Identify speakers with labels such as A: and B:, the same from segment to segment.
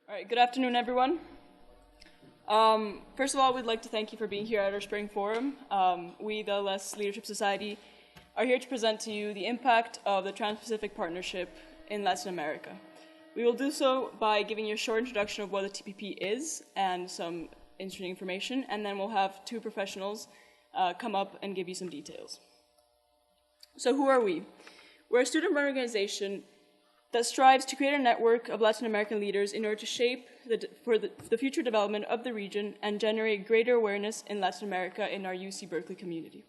A: All right, good afternoon, everyone. First of all, we'd like to thank you for being here at our Spring Forum. We, the LS Leadership Society, are here to present to you the impact of the Trans-Pacific Partnership in Latin America. We will do so by giving you a short introduction of what the TPP is and some interesting information, and then we'll have two professionals come up and give you some details. So who are we? We're a student-run organization that strives to create a network of Latin American leaders in order to shape the future development of the region and generate greater awareness in Latin America in our UC Berkeley community.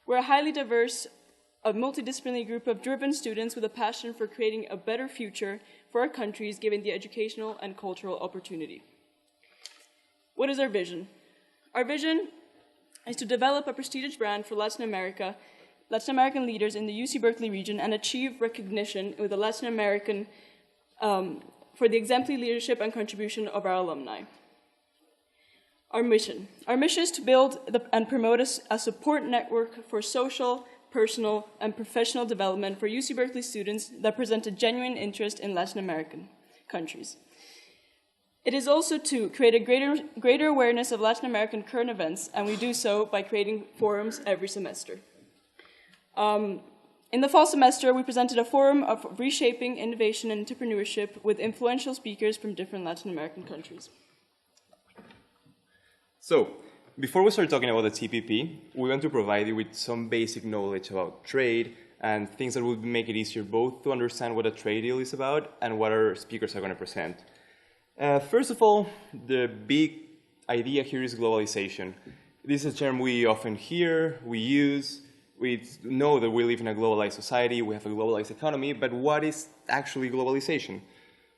A: We're a highly diverse, multidisciplinary group of driven students with a passion for creating a better future for our countries given the educational and cultural opportunity. What is our vision? Our vision is to develop a prestigious brand for Latin American leaders in the UC Berkeley region and achieve recognition with the Latin American for the exemplary leadership and contribution of our alumni. Our mission is to build and promote a support network for social, personal, and professional development for UC Berkeley students that present a genuine interest in Latin American countries. It is also to create a greater awareness of Latin American current events, and we do so by creating forums every semester. In the fall semester, we presented a forum of reshaping innovation and entrepreneurship with influential speakers from different Latin American countries.
B: So, before we start talking about the TPP, we want to provide you with some basic knowledge about trade and things that would make it easier both to understand what a trade deal is about and what our speakers are going to present. First of all, the big idea here is globalization. This is a term we often hear, we use. We know that we live in a globalized society, we have a globalized economy, but what is actually globalization?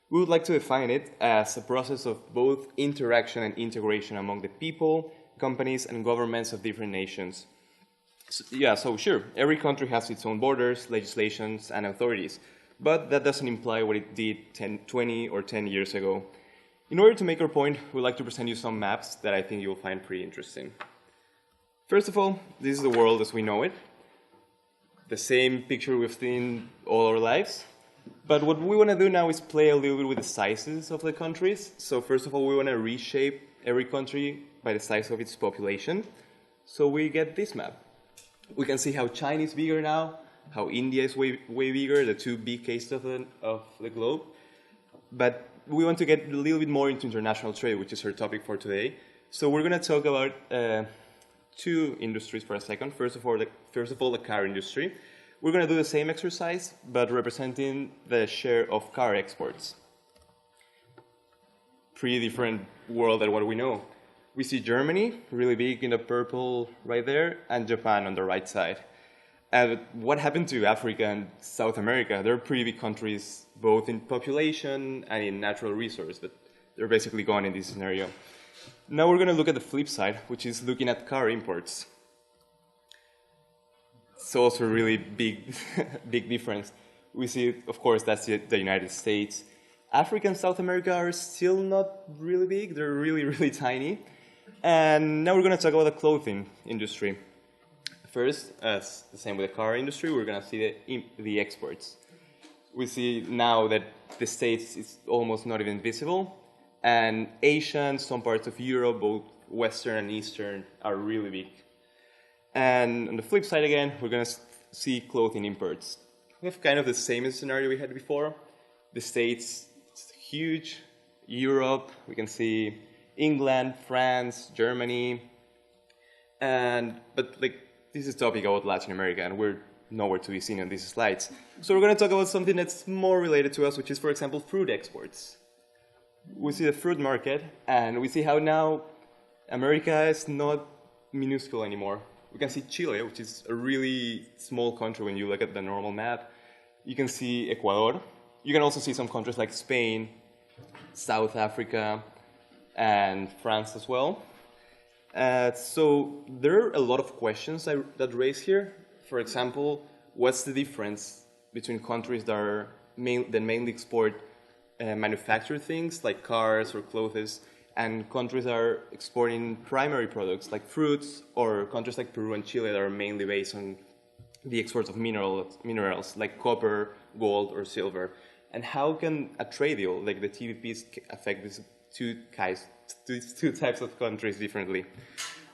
B: We would like to define it as a process of both interaction and integration among the people, companies, and governments of different nations. So sure, every country has its own borders, legislations, and authorities, but that doesn't imply what it did 20 or 10 years ago. In order to make our point, we'd like to present you some maps that I think you'll find pretty interesting. First of all, this is the world as we know it. The same picture we've seen all our lives. But what we want to do now is play a little bit with the sizes of the countries. So first of all, we want to reshape every country by the size of its population. So we get this map. We can see how China is bigger now, how India is way bigger, the two big cases of the globe. But we want to get a little bit more into international trade, which is our topic for today. So we're going to talk about two industries for a second. First of all, the car industry. We're going to do the same exercise, but representing the share of car exports. Pretty different world than what we know. We see Germany, really big in the purple right there, and Japan on the right side. And what happened to Africa and South America? They're pretty big countries, both in population and in natural resource, but they're basically gone in this scenario. Now we're going to look at the flip side, which is looking at car imports. It's also a really big difference. We see, of course, that's the United States. Africa and South America are still not really big. They're really, really tiny. And now we're going to talk about the clothing industry. First, as the same with the car industry, we're going to see the exports. We see now that the States is almost not even visible. And Asia and some parts of Europe, both Western and Eastern, are really big. And on the flip side again, we're going to see clothing imports. We have kind of the same scenario we had before. The States, it's huge. Europe, we can see England, France, Germany. But this is a topic about Latin America, and we're nowhere to be seen on these slides. So we're going to talk about something that's more related to us, which is, for example, fruit exports. We see the fruit market, and we see how now America is not minuscule anymore. We can see Chile, which is a really small country when you look at the normal map. You can see Ecuador. You can also see some countries like Spain, South Africa, and France as well. So there are a lot of questions that raise here. For example, what's the difference between countries that mainly export manufactured things like cars or clothes, and countries that are exporting primary products like fruits, or countries like Peru and Chile that are mainly based on the exports of minerals like copper, gold, or silver. And how can a trade deal like the TPPs affect these two types of countries differently?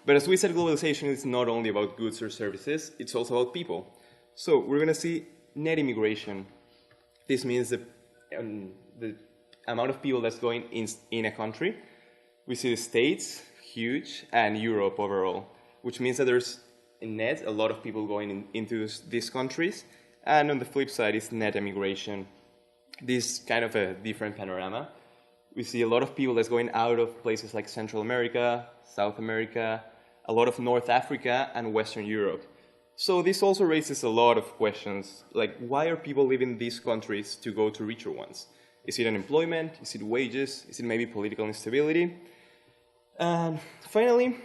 B: But as we said, globalization is not only about goods or services, it's also about people. So we're going to see net immigration. This means the amount of people that's going in a country. We see the States, huge, and Europe overall, which means that there's in net a lot of people going into these countries. And on the flip side is net immigration. This is kind of a different panorama. We see a lot of people that's going out of places like Central America, South America, a lot of North Africa, and Western Europe. So this also raises a lot of questions, like why are people leaving these countries to go to richer ones? Is it unemployment? Is it wages? Is it maybe political instability? And finally,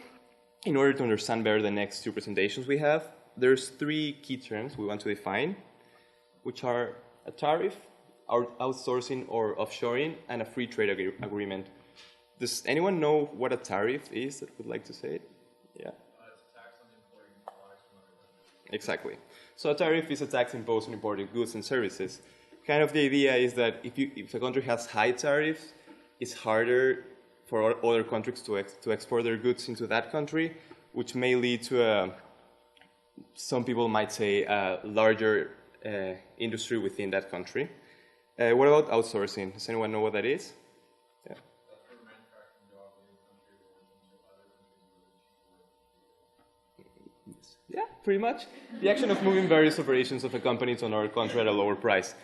B: in order to understand better the next two presentations we have, there's three key terms we want to define, which are a tariff, outsourcing or offshoring, and a free trade agreement. Does anyone know what a tariff is that would like to say it? Yeah.
C: It's a tax on importing products from other countries.
B: Exactly. So a tariff is a tax imposed on imported goods and services. Kind of the idea is that if a country has high tariffs, it's harder for other countries to export their goods into that country, which may lead to some people might say a larger industry within that country. What about outsourcing? Does anyone know what that is? Yeah.
C: That's where manufacturing jobs in a country go into other countries.
B: Yeah, pretty much. The action of moving various operations of a company to another country at a lower price.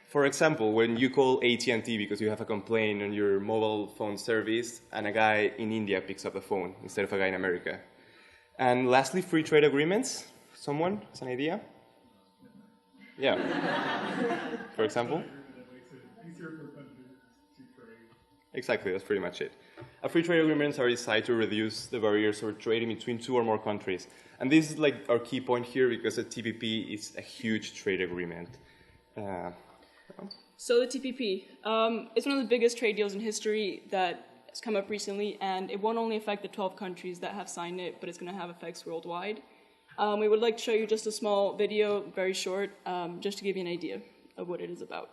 B: For example, when you call AT&T because you have a complaint on your mobile phone service and a guy in India picks up the phone instead of a guy in America. And lastly, free trade agreements. Someone has an idea? Yeah. For example? Exactly, that's pretty much it. A free trade agreements are designed to reduce the barriers for trading between two or more countries. And this is like our key point here because a TPP is a huge trade agreement.
A: So the TPP, it's one of the biggest trade deals in history that has come up recently, and it won't only affect the 12 countries that have signed it, but it's going to have effects worldwide. We would like to show you just a small video, very short, just to give you an idea of what it is about.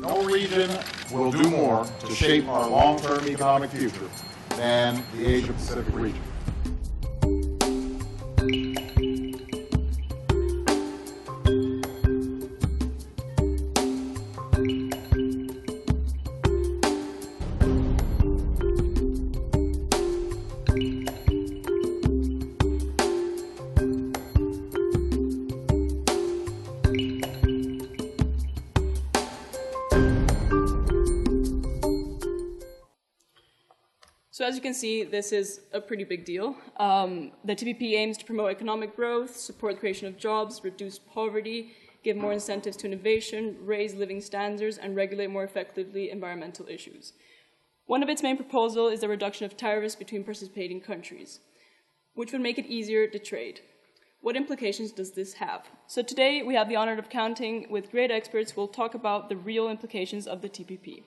D: No region will do more to shape our long-term economic future than the Asia-Pacific region.
A: So as you can see, this is a pretty big deal. The TPP aims to promote economic growth, support the creation of jobs, reduce poverty, give more incentives to innovation, raise living standards, and regulate more effectively environmental issues. One of its main proposals is the reduction of tariffs between participating countries, which would make it easier to trade. What implications does this have? So today we have the honor of counting with great experts who will talk about the real implications of the TPP.